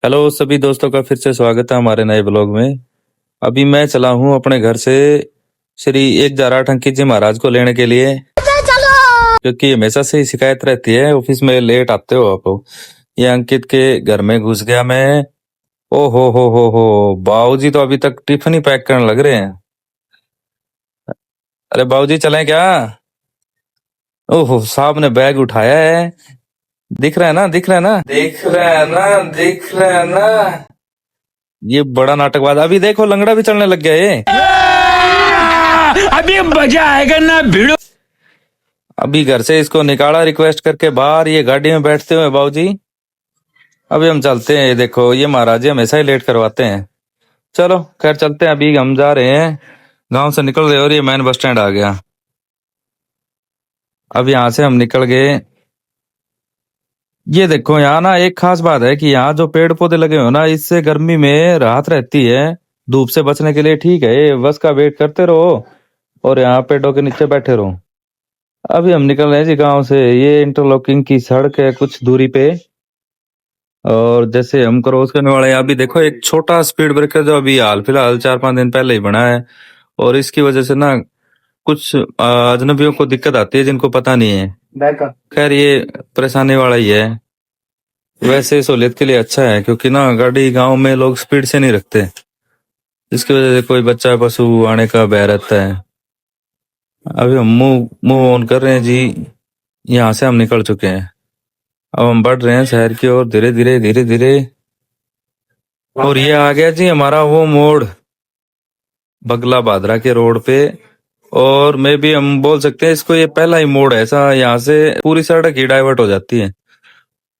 Hello सभी दोस्तों का फिर से स्वागत है हमारे नए ब्लॉग में। अभी मैं चला हूँ अपने घर से श्री एक जाराठ अंकित जी महाराज को लेने के लिए, क्योंकि हमेशा से ही शिकायत रहती है ऑफिस में लेट आते हो आप। ये अंकित के घर में घुस गया मैं। ओ हो बाबूजी तो अभी तक टिफिन ही पैक करने लग रहे हैं। अरे बाबूजी चलें क्या? ओहो साहब ने बैग उठाया है। दिख रहा है ना, दिख रहा है ना, दिख रहा है ना, दिख रहा है ना। ये बड़ा नाटकबाज, अभी देखो लंगड़ा भी चलने लग गया ये। अभी मजा आएगा ना भिड़ो। अभी घर से इसको निकाला रिक्वेस्ट करके बाहर, ये गाड़ी में बैठते हुए बाबूजी। अभी हम चलते हैं, ये देखो ये महाराज जी हमेशा ही लेट करवाते हैं। चलो खैर चलते हैं, अभी हम जा रहे हैं, गांव से निकल रहे और ये मेन बस स्टैंड आ गया। अब यहाँ से हम निकल गए। ये देखो यहाँ ना एक खास बात है कि यहाँ जो पेड़ पौधे लगे हो ना, इससे गर्मी में राहत रहती है, धूप से बचने के लिए ठीक है। ये बस का वेट करते रहो और यहाँ पेड़ों के नीचे बैठे रहो। अभी हम निकल रहे हैं जी गांव से। ये इंटरलॉकिंग की सड़क है कुछ दूरी पे, और जैसे हम क्रॉस करने वाले हैं, अभी देखो एक छोटा स्पीड ब्रेकर जो अभी हाल फिलहाल 4-5 दिन पहले ही बना है, और इसकी वजह से ना कुछ अजनबियों को दिक्कत आती है जिनको पता नहीं है। खैर ये परेशानी वाला ही है। वैसे सहूलियत के लिए अच्छा है, क्योंकि ना गाड़ी गांव में लोग स्पीड से नहीं रखते, जिसकी वजह से कोई बच्चा पशु आने का भय रहता है। अभी हम मूव मूव ऑन कर रहे हैं जी। यहाँ से हम निकल चुके हैं, अब हम बढ़ रहे हैं शहर की ओर धीरे धीरे धीरे धीरे। और ये आ गया जी हमारा वो मोड़, बगला बादरा के रोड पे। और मैं भी हम बोल सकते हैं इसको, ये पहला ही मोड़ है ऐसा, यहाँ से पूरी सड़क ही डाइवर्ट हो जाती है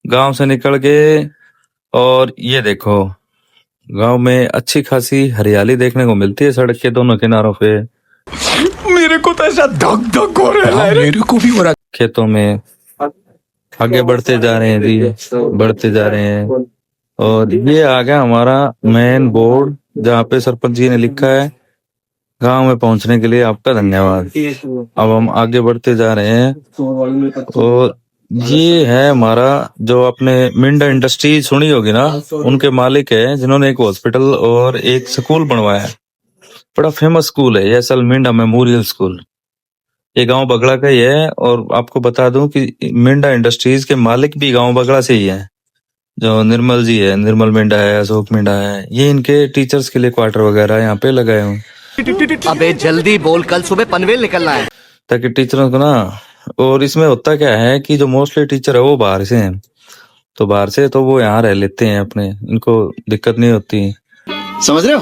गांव से निकल के। और ये देखो गांव में अच्छी खासी हरियाली देखने को मिलती है सड़क के दोनों किनारों पे। मेरे को तो ऐसा धक धक हो रहा है, मेरे को भी हो रहा। खेतों में आगे बढ़ते जा रहे हैं जी, बढ़ते जा रहे हैं। और ये आ गया हमारा मेन बोर्ड, जहाँ पे सरपंच जी ने लिखा है गांव में पहुंचने के लिए आपका धन्यवाद। अब हम आगे बढ़ते जा रहे हैं। और ये है हमारा जो आपने मिंडा इंडस्ट्री सुनी होगी ना, उनके मालिक है जिन्होंने एक हॉस्पिटल और एक स्कूल बनवाया है। बड़ा फेमस स्कूल है ये, असल मिंडा मेमोरियल स्कूल। ये गांव बगड़ा का ही है। और आपको बता दूं कि मिंडा इंडस्ट्रीज के मालिक भी गांव बगड़ा से ही है। जो निर्मल जी है, निर्मल मिंडा है, अशोक मिंडा है, ये इनके टीचर्स के लिए क्वार्टर वगैरह यहाँ पे लगाए हुए, अबे जल्दी बोल, कल सुबह पनवेल निकलना है। ताकि टीचरों को ना। और इसमें होता क्या है कि जो मोस्टली टीचर है वो बाहर से हैं, तो बाहर से तो वो यहाँ रह लेते हैं अपने, इनको दिक्कत नहीं होती। समझ रहे हो,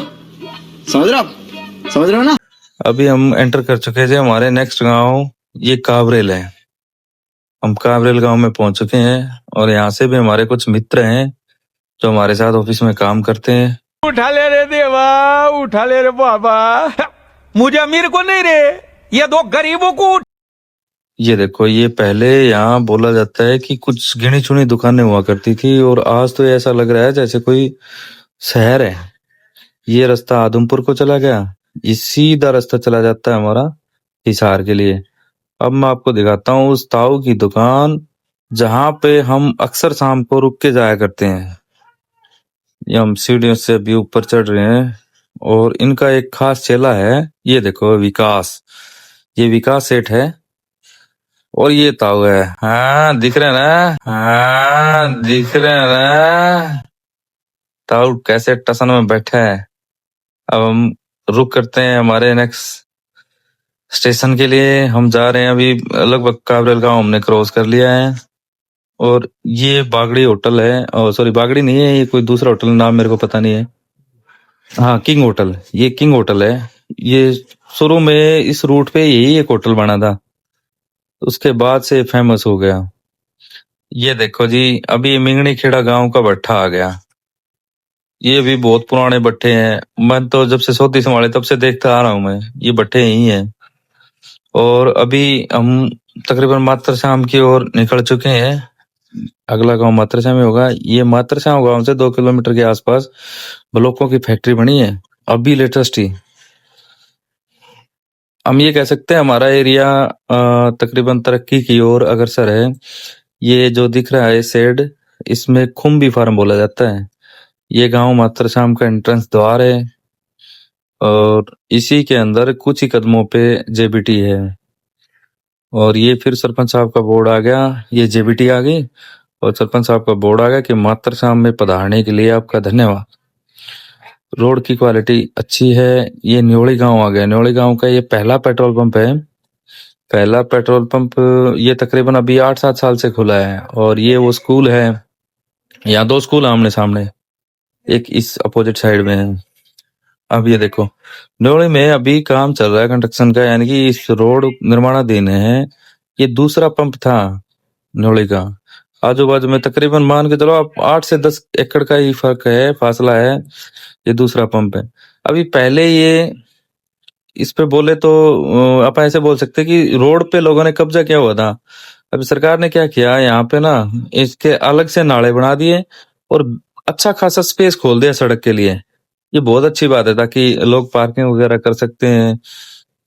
समझ रहे हो, समझ रहे हो ना। अभी हम एंटर कर चुके हैं हमारे नेक्स्ट गांव, ये काबरेल है। हम काबरेल गांव में पहुंच चुके हैं, और यहाँ से भी हमारे कुछ मित्र हैं जो हमारे साथ ऑफिस में काम करते हैं। उठा ले रे देवा, उठा ले रे बाबा, मुझे अमीर को नहीं रे, ये दो गरीबों को। ये देखो ये पहले यहाँ बोला जाता है कि कुछ गिनी चुनी दुकानें हुआ करती थी, और आज तो ऐसा लग रहा है जैसे कोई शहर है। ये रास्ता आदमपुर को चला गया, ये सीधा रास्ता चला जाता है हमारा हिसार के लिए। अब मैं आपको दिखाता हूँ उस ताऊ की दुकान जहाँ पे हम अक्सर शाम को रुक के जाया करते हैं। ये हम सीढ़ियों से अभी ऊपर चढ़ रहे हैं, और इनका एक खास चेला है, ये देखो विकास, ये विकास सेठ है। और ये ताऊ है, हाँ दिख रहे हैं ना, हाँ दिख रहे हैं ना। ताऊ कैसे टसन में बैठा है। अब हम रुक करते हैं हमारे नेक्स्ट स्टेशन के लिए। हम जा रहे हैं अभी, लगभग काबरेल गांव हमने क्रॉस कर लिया है। और ये बागड़ी होटल है, और सॉरी बागड़ी नहीं है, ये कोई दूसरा होटल, नाम मेरे को पता नहीं है। हाँ किंग होटल, ये किंग होटल है। ये शुरू में इस रूट पे यही एक होटल बना था, उसके बाद से फेमस हो गया। ये देखो जी अभी मिंगनी खेड़ा गांव का भट्ठा आ गया। ये भी बहुत पुराने भट्ठे हैं, मैं तो जब से सोती संभाले तब से देखता आ रहा हूँ मैं, ये भट्ठे यही हैं। और अभी हम तकरीबन मात्रश्याम की ओर निकल चुके हैं। अगला गांव मात्रश्याम ही होगा। ये मात्रश्याम गांव से 2 किलोमीटर के आसपास ब्लॉकों की फैक्ट्री बनी है, अभी लेटेस्ट ही। हम ये कह सकते हैं हमारा एरिया तकरीबन तरक्की की ओर अग्रसर है। ये जो दिख रहा है शेड, इसमें खुम्बी फार्म बोला जाता है। ये गांव मातरशाम का एंट्रेंस द्वार है और इसी के अंदर कुछ ही कदमों पे जेबीटी है। और ये फिर सरपंच साहब का बोर्ड आ गया, ये जेबीटी आ गई और सरपंच साहब का बोर्ड आ गया कि मातरशाम में पधारने के लिए आपका धन्यवाद। रोड की क्वालिटी अच्छी है। ये न्योली गांव आ गया। न्योली गांव का ये पहला पेट्रोल पंप है। पहला पेट्रोल पंप ये तकरीबन अभी 8-7 साल से खुला है। और ये वो स्कूल है, यहाँ 2 स्कूल आमने सामने, एक इस अपोजिट साइड में है। अब ये देखो, न्योली में अभी काम चल रहा है कंस्ट्रक्शन का, यानी कि इस रोड निर्माणाधीन है। ये दूसरा पंप था न्योली का। आजू बाजू में तकरीबन मान के चलो आप 8 से 10 एकड़ का ही फर्क है, फासला है। ये दूसरा पंप है। अभी पहले ये इस पे बोले तो आप ऐसे बोल सकते हैं कि रोड पे लोगों ने कब्जा किया हुआ था। अभी सरकार ने क्या किया, यहाँ पे ना इसके अलग से नाले बना दिए और अच्छा खासा स्पेस खोल दिया सड़क के लिए। ये बहुत अच्छी बात है ताकि लोग पार्किंग वगैरह कर सकते हैं।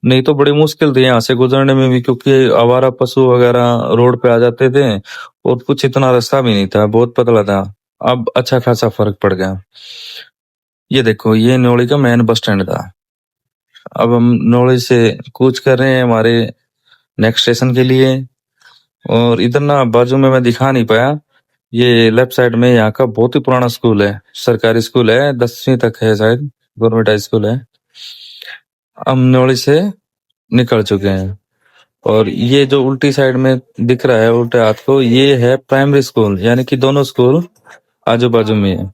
नहीं तो बड़ी मुश्किल थी यहाँ से गुजरने में भी, क्योंकि आवारा पशु वगैरह रोड पे आ जाते थे और कुछ इतना रास्ता भी नहीं था, बहुत पतला था। अब अच्छा खासा फर्क पड़ गया। ये देखो, ये न्योली का मेन बस स्टैंड था। अब हम न्योली से कूच कर रहे हैं हमारे नेक्स्ट स्टेशन के लिए। और इधर ना बाजू में मैं दिखा नहीं पाया, ये लेफ्ट साइड में यहाँ का बहुत ही पुराना स्कूल है, सरकारी स्कूल है, 10वीं तक है शायद, गवर्नमेंट हाई स्कूल है। हम न्योली से निकल चुके हैं और ये जो उल्टी साइड में दिख रहा है उल्टे हाथ को, ये है प्राइमरी स्कूल, यानी कि दोनों स्कूल आजू बाजू में है।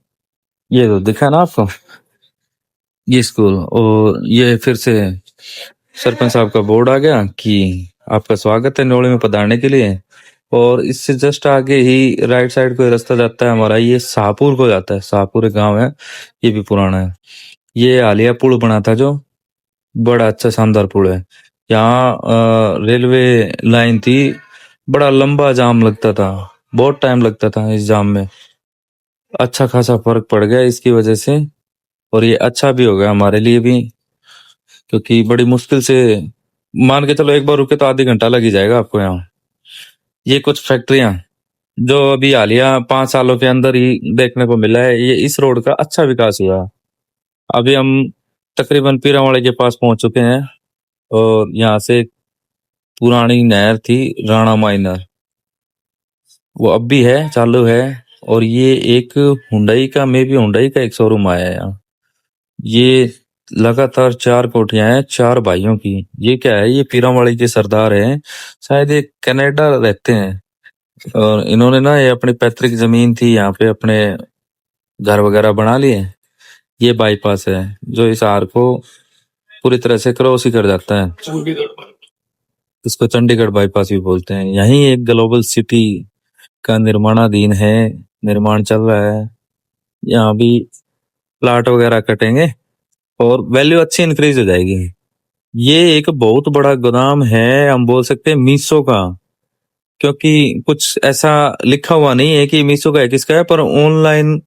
ये तो दिखा ना आपको, ये स्कूल। और ये फिर से सरपंच साहब का बोर्ड आ गया कि आपका स्वागत है न्योली में पधारने के लिए। और इससे जस्ट आगे ही राइट साइड को रास्ता जाता है हमारा, ये शाहपुर को जाता है। शाहपुर एक गांव है, ये भी पुराना है। ये आलिया पुल बना था जो, बड़ा अच्छा शानदार पुल है। यहाँ रेलवे लाइन थी, बड़ा लंबा जाम लगता था, बहुत टाइम लगता था इस जाम में। अच्छा खासा फर्क पड़ गया इसकी वजह से। और ये अच्छा भी हो गया हमारे लिए भी, क्योंकि बड़ी मुश्किल से मान के चलो एक बार रुके तो आधी घंटा लग ही जाएगा आपको यहाँ। ये कुछ फैक्ट्रियां जो अभी हालिया 5 सालों के अंदर ही देखने को मिला है, ये इस रोड का अच्छा विकास हुआ। अभी हम तकरीबन पीरावाड़े के पास पहुंच चुके हैं और यहाँ से एक पुरानी नहर थी, राणा माई नहर, वो अब भी है, चालू है। और ये एक हुंडई का, मे भी हुंडई का एक शोरूम आया है यहाँ। ये लगातार 4 कोठियां हैं 4 भाइयों की। ये क्या है, ये पीरावाड़ी के सरदार हैं, शायद ये कनाडा रहते हैं। और इन्होंने ना, ये अपनी पैतृक जमीन थी, यहाँ पे अपने घर वगैरह बना लिए। ये बाईपास है जो इस हार को पूरी तरह से क्रॉस ही कर जाता है। इसको चंडीगढ़ बाईपास भी बोलते हैं। यहीं एक ग्लोबल सिटी का निर्माणाधीन है, निर्माण चल रहा है। यहाँ भी प्लाट वगैरह कटेंगे और वैल्यू अच्छी इंक्रीज हो जाएगी। ये एक बहुत बड़ा गोदाम है, हम बोल सकते हैं मीशो का, क्योंकि कुछ ऐसा लिखा हुआ नहीं है कि मीशो का है किसका है, पर ऑनलाइन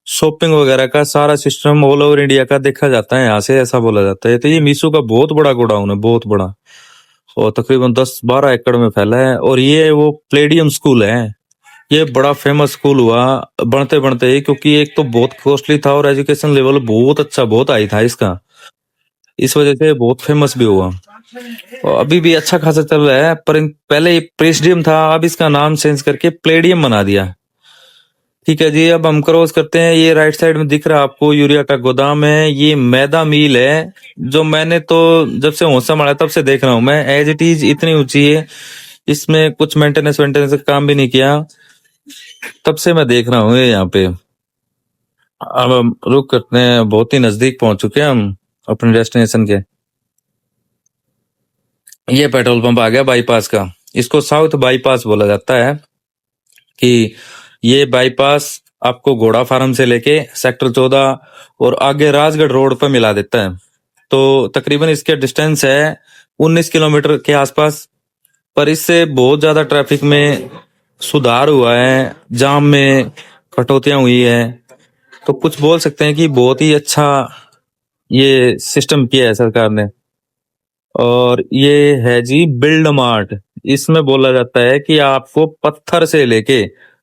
शॉपिंग वगैरह का सारा सिस्टम ऑल ओवर इंडिया का देखा जाता है यहाँ से, ऐसा बोला जाता है। तो ये मीशो का बहुत बड़ा गोडाउन है, बहुत बड़ा, और तकरीबन 10-12 एकड़ में फैला है। और ये वो प्लेडियम स्कूल है, ये बड़ा फेमस स्कूल हुआ बनते बनते ही, क्योंकि एक तो बहुत कॉस्टली था और एजुकेशन लेवल बहुत अच्छा, बहुत हाई था इसका, इस वजह से बहुत फेमस भी हुआ। और अभी भी अच्छा खासा चल रहा है। पर पहले ये प्रेसिडियम था, अब इसका नाम चेंज करके प्लेडियम बना दिया। ठीक है जी, अब हम क्रॉस करते हैं। ये राइट साइड में दिख रहा है आपको यूरिया का गोदाम है, ये मैदा मील है, जो मैंने तो जब से होश संभाला तब से देख रहा हूँ मैं, एज इट इज इतनी ऊंची है, इसमें कुछ मेंटेनेंस वेंटेनेंस का काम भी नहीं किया, तब से मैं देख रहा हूँ ये यहाँ पे। अब हम रुक करते हैं, बहुत ही नजदीक पहुंच चुके हैं हम अपने डेस्टिनेशन के। ये पेट्रोल पंप आ गया बाईपास का, इसको साउथ बाईपास बोला जाता है। कि ये बाईपास आपको घोड़ा फार्म से लेके सेक्टर 14 और आगे राजगढ़ रोड पर मिला देता है। तो तकरीबन इसके डिस्टेंस है 19 किलोमीटर के आसपास। पर इससे बहुत ज्यादा ट्रैफिक में सुधार हुआ है, जाम में कटौतियां हुई है। तो कुछ बोल सकते हैं कि बहुत ही अच्छा ये सिस्टम किया है सरकार ने। और ये है जी बिल्ड मार्ट, इसमें बोला जाता है कि आपको पत्थर से लेके,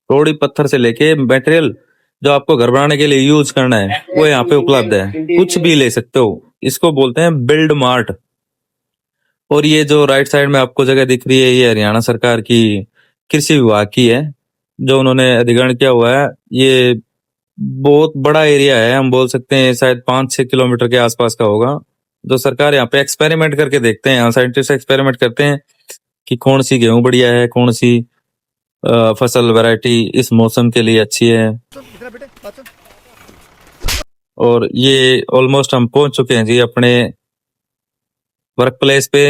रोड़ी पत्थर से लेके मटेरियल जो आपको घर बनाने के लिए यूज करना है वो यहाँ पे उपलब्ध है, कुछ भी ले सकते हो। इसको बोलते हैं बिल्ड मार्ट। और ये जो राइट साइड में आपको जगह दिख रही है ये हरियाणा सरकार की कृषि विभाग की है, जो उन्होंने अधिग्रहण किया हुआ है। ये बहुत बड़ा एरिया है, हम बोल सकते हैं शायद 5-6 किलोमीटर के आसपास का होगा। जो सरकार यहाँ पे एक्सपेरिमेंट करके देखते हैं, यहाँ साइंटिस्ट एक्सपेरिमेंट करते हैं कि कौन सी गेहूं बढ़िया है, कौन सी फसल वैरायटी इस मौसम के लिए अच्छी है। और ये ऑलमोस्ट हम पहुंच चुके हैं जी अपने वर्क प्लेस पे।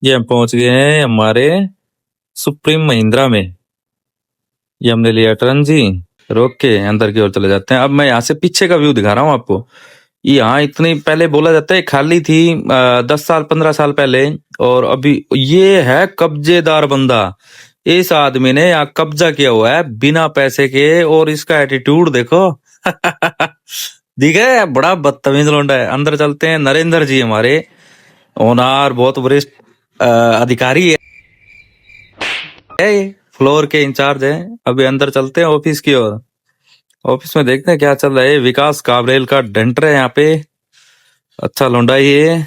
ये हम पहुंच गए हैं हमारे सुप्रीम महिंद्रा में। ये हमने लिया टर्न जी, रोक के अंदर की ओर चले जाते हैं। अब मैं यहाँ से पीछे का व्यू दिखा रहा हूँ आपको। यहाँ इतनी पहले बोला जाता है खाली थी 10 साल 15 साल पहले, और अभी ये है कब्जेदार बंदा। इस आदमी ने यहाँ कब्जा किया हुआ है बिना पैसे के, और इसका एटीट्यूड देखो। दिखे बड़ा बदतमीज लौंडा है। अंदर चलते हैं। नरेंद्र जी हमारे ओनर, बहुत वरिष्ठ अधिकारी है, ये फ्लोर के इंचार्ज है। अभी अंदर चलते हैं ऑफिस की ओर। ऑफिस में देखते हैं क्या चल रहा है। विकास काबरेल का डेंटर है यहाँ पे, अच्छा लौंडा ही है।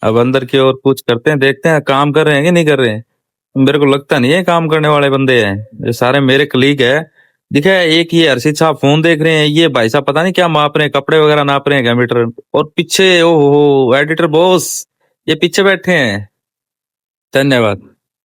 अब अंदर की ओर कुछ करते हैं, देखते हैं काम कर रहे हैं कि नहीं कर रहे हैं। मेरे को लगता नहीं है काम करने वाले बंदे हैं, ये सारे मेरे कलीग है। दिखा है एक ये हर्षित साहब फोन देख रहे हैं, ये भाई साहब पता नहीं क्या माप रहे हैं, कपड़े वगैरह नाप रहे हैं क्या मीटर। और पीछे ओहो एडिटर बॉस ये पीछे बैठे हैं। धन्यवाद।